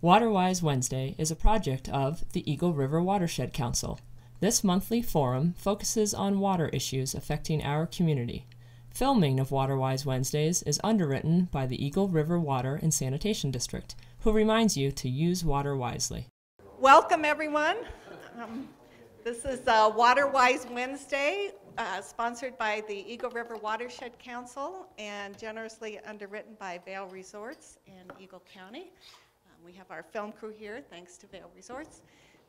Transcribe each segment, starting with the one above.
WaterWise Wednesday is a project of the Eagle River Watershed Council. This monthly forum focuses on water issues affecting our community. Filming of WaterWise Wednesdays is underwritten by the Eagle River Water and Sanitation District, who reminds you to use water wisely. Welcome, everyone. This is WaterWise Wednesday, sponsored by the Eagle River Watershed Council and generously underwritten by Vail Resorts in Eagle County. We have our film crew here, thanks to Vail Resorts.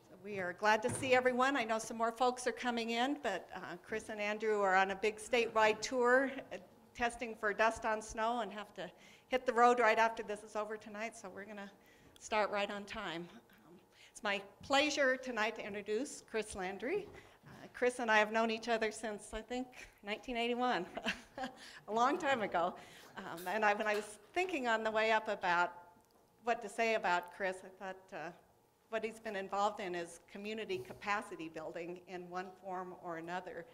So we are glad to see everyone. I know some more folks are coming in, but Chris and Andrew are on a big statewide tour testing for dust on snow and have to hit the road right after this is over tonight, so we're going to start right on time. It's my pleasure tonight to introduce Chris Landry. Chris and I have known each other since, I think, 1981, a long time ago. And when I was thinking on the way up about what to say about Chris, I thought what he's been involved in is community capacity building in one form or another.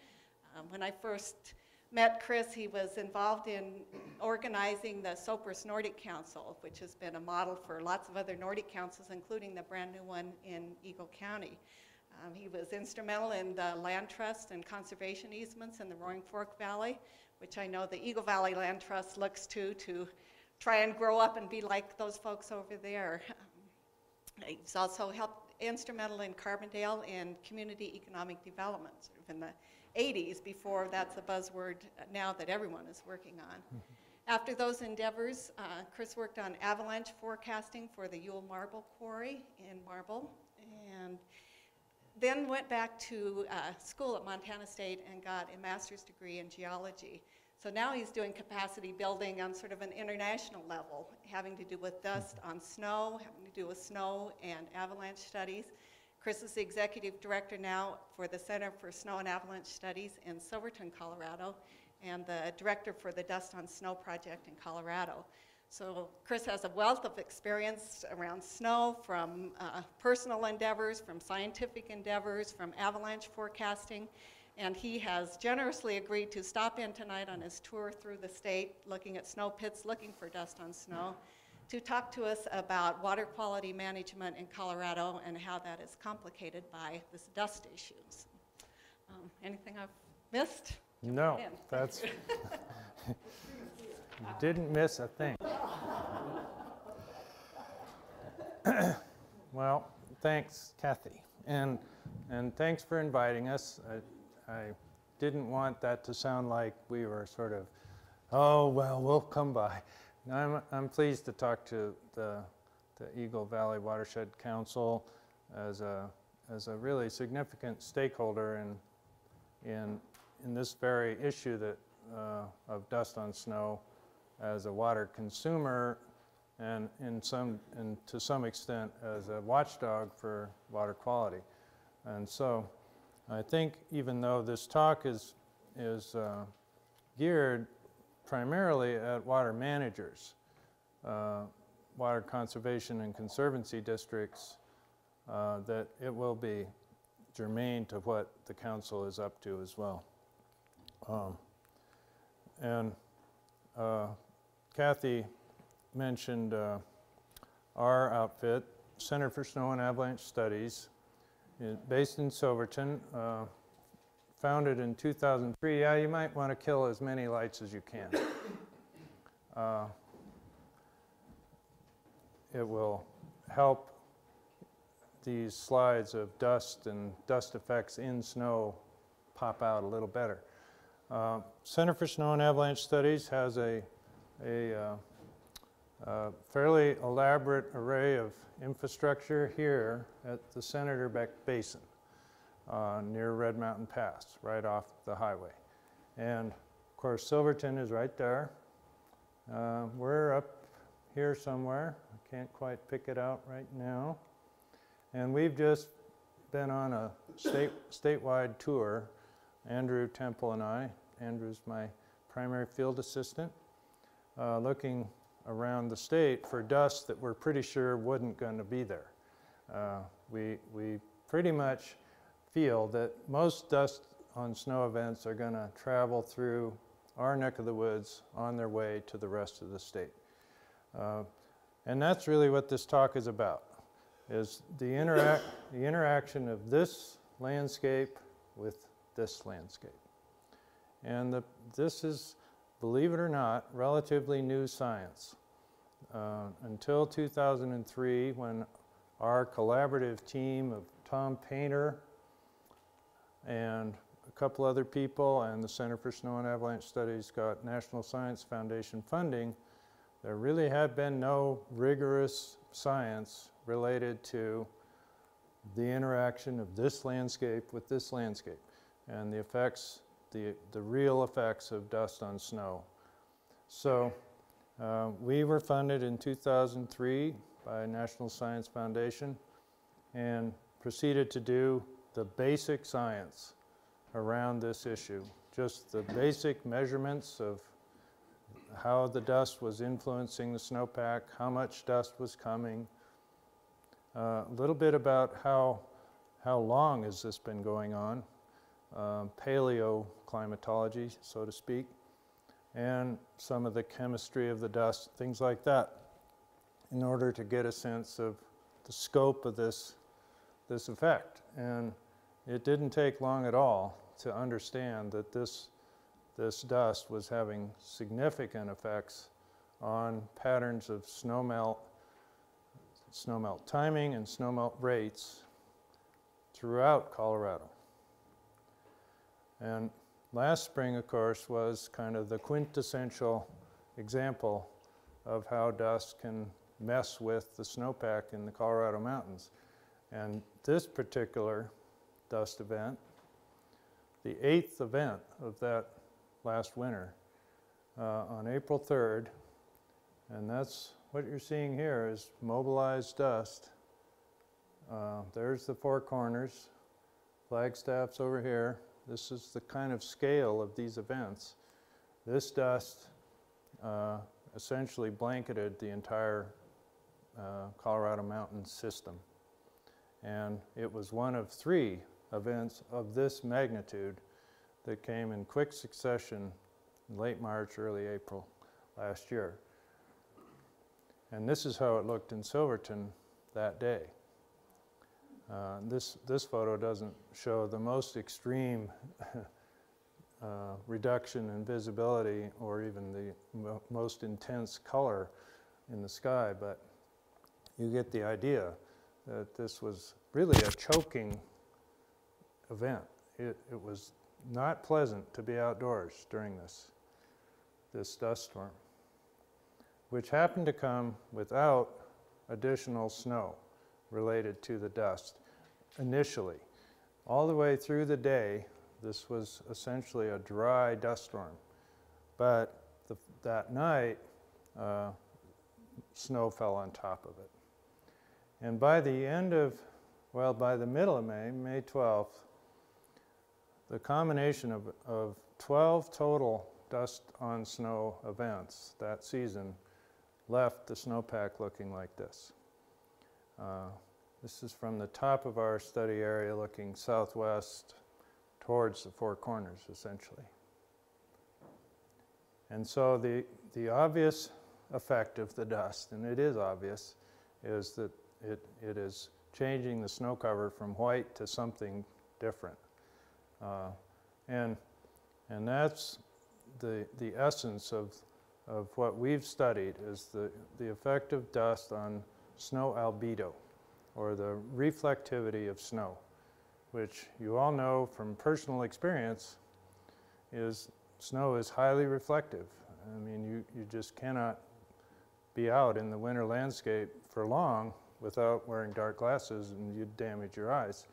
When I first met Chris, he was involved in organizing the Sopris Nordic Council, which has been a model for lots of other Nordic councils, including the brand new one in Eagle County. He was instrumental in the land trust and conservation easements in the Roaring Fork Valley, which I know the Eagle Valley Land Trust looks to try and grow up and be like those folks over there. He's also helped instrumental in Carbondale in community economic development, sort of in the 80s, before that's a buzzword now that everyone is working on. After those endeavors, Chris worked on avalanche forecasting for the Yule Marble Quarry in Marble, and then went back to school at Montana State and got a master's degree in geology. So now he's doing capacity building on sort of an international level, having to do with dust on snow, having to do with snow and avalanche studies. Chris is the executive director now for the Center for Snow and Avalanche Studies in Silverton, Colorado, and the director for the Dust on Snow project in Colorado. So Chris has a wealth of experience around snow, from personal endeavors, from scientific endeavors, from avalanche forecasting, and he has generously agreed to stop in tonight on his tour through the state, looking at snow pits, looking for dust on snow, to talk to us about water quality management in Colorado and how that is complicated by this dust issues. Anything I've missed? No, that's, you didn't miss a thing. Well, thanks, Kathy, and thanks for inviting us. I didn't want that to sound like we were sort of, oh, well, we'll come by. I'm pleased to talk to the Eagle Valley Watershed Council as a really significant stakeholder in this very issue that of dust on snow, as a water consumer, and to some extent as a watchdog for water quality. And so I think even though this talk is geared primarily at water managers, water conservation and conservancy districts, that it will be germane to what the council is up to as well. Kathy mentioned our outfit, Center for Snow and Avalanche Studies, based in Silverton, founded in 2003. Yeah, you might want to kill as many lights as you can. It will help these slides of dust and dust effects in snow pop out a little better. Center for Snow and Avalanche Studies has a fairly elaborate array of infrastructure here at the Senator Beck Basin near Red Mountain Pass, right off the highway. And of course, Silverton is right there. We're up here somewhere. I can't quite pick it out right now. And we've just been on a statewide tour, Andrew Temple and I. Andrew's my primary field assistant, looking around the state for dust that we're pretty sure wasn't going to be there. We pretty much feel that most dust on snow events are going to travel through our neck of the woods on their way to the rest of the state. And that's really what this talk is about. is the interaction of this landscape with this landscape. And this is, believe it or not, relatively new science. Until 2003, when our collaborative team of Tom Painter and a couple other people and the Center for Snow and Avalanche Studies got National Science Foundation funding, there really had been no rigorous science related to the interaction of this landscape with this landscape and the effects, the real effects of dust on snow. So we were funded in 2003 by National Science Foundation and proceeded to do the basic science around this issue, just the basic measurements of how the dust was influencing the snowpack, how much dust was coming, a little bit about how long has this been going on, paleoclimatology, so to speak, and some of the chemistry of the dust, things like that, in order to get a sense of the scope of this effect. And it didn't take long at all to understand that this dust was having significant effects on patterns of snowmelt timing and snowmelt rates throughout Colorado. And last spring, of course, was kind of the quintessential example of how dust can mess with the snowpack in the Colorado mountains. And this particular dust event, the 8th event of that last winter, on April 3rd, and that's what you're seeing here is mobilized dust. There's the Four Corners, Flagstaff's over here. This is the kind of scale of these events. This dust essentially blanketed the entire Colorado mountain system. And it was one of 3 events of this magnitude that came in quick succession in late March, early April last year. And this is how it looked in Silverton that day. This photo doesn't show the most extreme reduction in visibility or even the most intense color in the sky, but you get the idea that this was really a choking event. It was not pleasant to be outdoors during this dust storm, which happened to come without additional snow related to the dust initially. All the way through the day, this was essentially a dry dust storm. But that night, snow fell on top of it. And by the end of, well, by the middle of May, May 12th, the combination of 12 total dust on snow events that season left the snowpack looking like this. This is from the top of our study area looking southwest towards the Four Corners, essentially. And so the obvious effect of the dust, and it is obvious, is that it is changing the snow cover from white to something different. And that's the essence of what we've studied is the effect of dust on snow albedo, or the reflectivity of snow, which you all know from personal experience is snow is highly reflective. I mean, you just cannot be out in the winter landscape for long without wearing dark glasses, and you'd damage your eyes.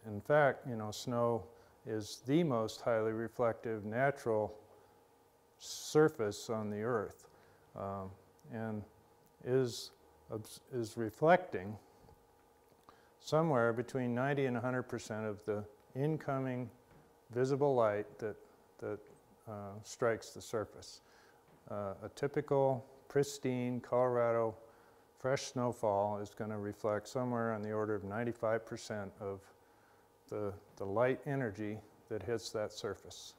In fact, you know, snow is the most highly reflective natural surface on the earth, and is reflecting somewhere between 90 and 100% of the incoming visible light that strikes the surface. A typical pristine Colorado fresh snowfall is going to reflect somewhere on the order of 95% of the light energy that hits that surface.